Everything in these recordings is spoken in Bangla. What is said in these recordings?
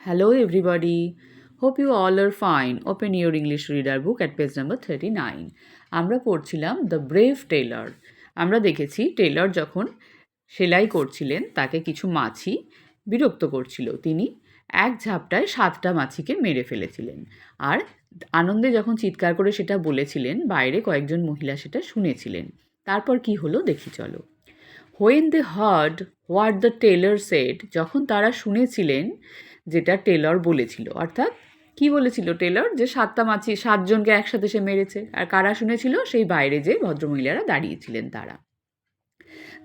Hello everybody. Hope you all are fine. Open your English reader book at page number 39. আমরা পড়ছিলাম দ্য ব্রেভ টেলর। আমরা দেখেছি টেলর যখন সেলাই করছিলেন তাকে কিছু মাছি বিরক্ত করছিল। তিনি এক ঝাপটায় 7টা মাছিকে মেরে ফেলেছিলেন। আর আনন্দে যখন চিৎকার করে সেটা বলেছিলেন, বাইরে কয়েকজন মহিলা সেটা শুনেছিলেন। তারপর কি হলো দেখি চলো। When they heard what the tailor said, যখন তারা শুনেছিলেন যেটা টেলর বলেছিল, অর্থাৎ কি বলেছিল টেলর, যে 7টা মাছি 7জনকে একসাথে সে মেরেছে। আর কারা শুনেছিল? সেই বাইরে যে ভদ্রমহিলারা দাঁড়িয়েছিলেন তারা।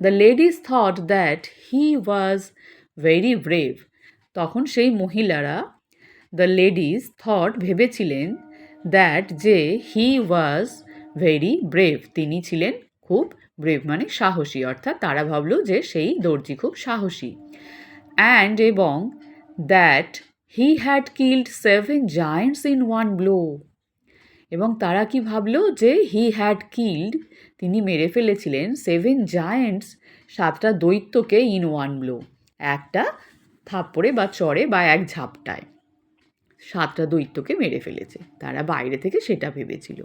The ladies thought that he was very brave. তখন সেই মহিলারা, the ladies thought ভেবেছিলেন, that যে he was very brave, তিনি ছিলেন খুব ব্রেভ মানে সাহসী, অর্থাৎ তারা ভাবল যে সেই দর্জি খুব সাহসী। অ্যান্ড এবং that he had killed 7 giants in 1 blow, এবং তারা কি ভাবলো যে হি হ্যাড কিল্ড, তিনি মেরে ফেলেছিলেন 7 জায়ান্টস, 7টা দৈত্যকে ইন 1 ব্লো, একটা থাপ্পড়ে বা চড়ে বা এক ঝাপটায় 7টা দৈত্যকে মেরে ফেলেছে। তারা বাইরে থেকে সেটা ভেবেছিল।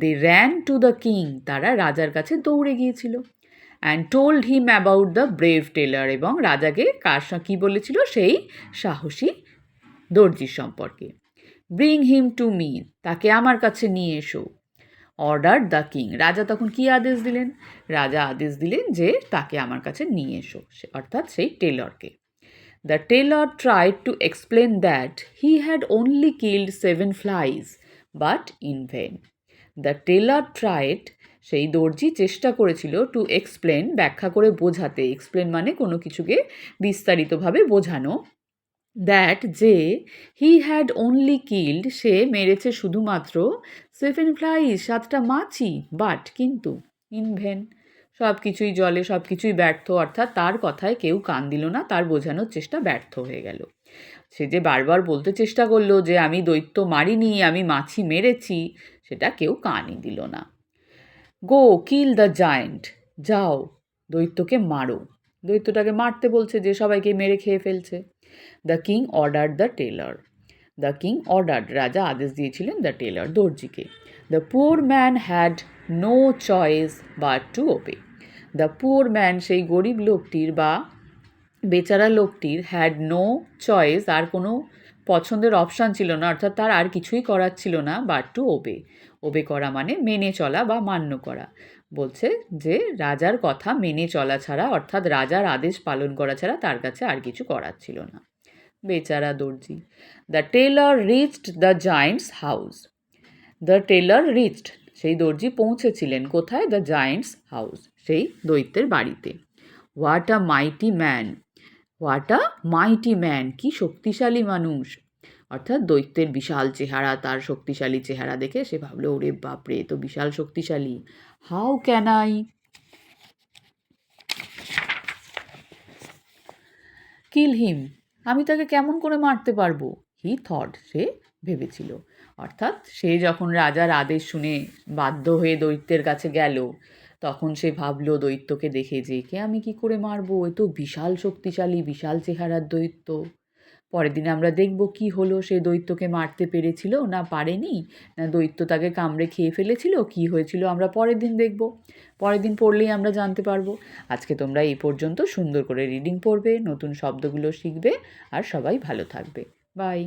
They ran to the king, তারা রাজার কাছে দৌড়ে গিয়েছিল। And told him about the brave tailor, এবং রাজাকে কী বলেছিল? সেই সাহসী দর্জির সম্পর্কে। ব্রিং হিম টু মি, তাকে আমার কাছে নিয়ে এসো। অর্ডার দ্য কিং, রাজা তখন কি আদেশ দিলেন? রাজা আদেশ দিলেন যে তাকে আমার কাছে নিয়ে এসো, অর্থাৎ সেই টেলরকে। The tailor tried to explain that he had only killed 7 flies, but in vain. The tailor tried, সেই দর্জি চেষ্টা করেছিল, টু এক্সপ্লেন ব্যাখ্যা করে বোঝাতে, এক্সপ্লেন মানে কোনো কিছুকে বিস্তারিতভাবে বোঝানো, দ্যাট যে হি হ্যাড অনলি কিল্ড, সে মেরেছে শুধুমাত্র 7 ফ্লাইজ, 7টা মাছি, বাট কিন্তু ইন ভেন, সব কিছুই জলে, সব কিছুই ব্যর্থ, অর্থাৎ তার কথায় কেউ কান দিল না, তার বোঝানোর চেষ্টা ব্যর্থ হয়ে গেল। সে যে বারবার বলতে চেষ্টা করলো যে আমি দৈত্য মারিনি, আমি মাছি মেরেছি, সেটা কেউ কানই দিল না। গো কিল দ্য জায়েন্ট, যাও দৈত্যকে মারো, দৈত্যটাকে মারতে বলছে যে সবাইকে মেরে খেয়ে ফেলছে। The king order the tailor, the king order, রাজা আদেশ দিয়েছিলেন দ্য টেলর, দর্জিকে। The poor man had no choice but to obey, the poor man, সেই গরিব লোকটির বা বেচারা লোকটির, হ্যাড নো চয়েস, আর কোনো পছন্দের অপশান ছিল না, অর্থাৎ তার আর কিছুই করার ছিল না, বাট টু ওবে, ওবে করা মানে মেনে চলা বা মান্য করা। বলছে যে রাজার কথা মেনে চলা ছাড়া, অর্থাৎ রাজার আদেশ পালন করা ছাড়া তার কাছে আর কিছু করার ছিল না। বেচারা দর্জি। The Taylor reached the giant's house, the Taylor reached, সেই দর্জি পৌঁছেছিলেন কোথায়? দ্য জায়েন্টস হাউস, সেই দৈত্যের বাড়িতে। What a mighty man, what a mighty man, কি শক্তিশালী মানুষ, অর্থাৎ দৈত্যের বিশাল চেহারা, তার শক্তিশালী চেহারা দেখে সে ভাবলো, ওরে বাপরে, তো বিশাল শক্তিশালী। হাউ ক্যান আই কিল হিম, আমি তাকে কেমন করে মারতে পারবো? হি থট, সে ভেবেছিল। অর্থাৎ সে যখন রাজার আদেশ শুনে বাধ্য হয়ে দৈত্যের কাছে গেল, তখন সে ভাবলো দৈত্যকে দেখে যে একে আমি কি করে মারবো, এ তো বিশাল শক্তিশালী, বিশাল চেহারার দৈত্য। পরের দিন আমরা দেখব কি হলো, সে দৈত্যকে মারতে পেরেছিল না পারেনি, না দৈত্য তাকে কামড়ে খেয়ে ফেলেছিল, কি হয়েছিল আমরা পরের দিন দেখব। পরের দিন পড়লেই আমরা জানতে পারবো। আজকে তোমরা এই পর্যন্ত সুন্দর করে রিডিং পড়বে, নতুন শব্দগুলো শিখবে, আর সবাই ভালো থাকবে। বাই।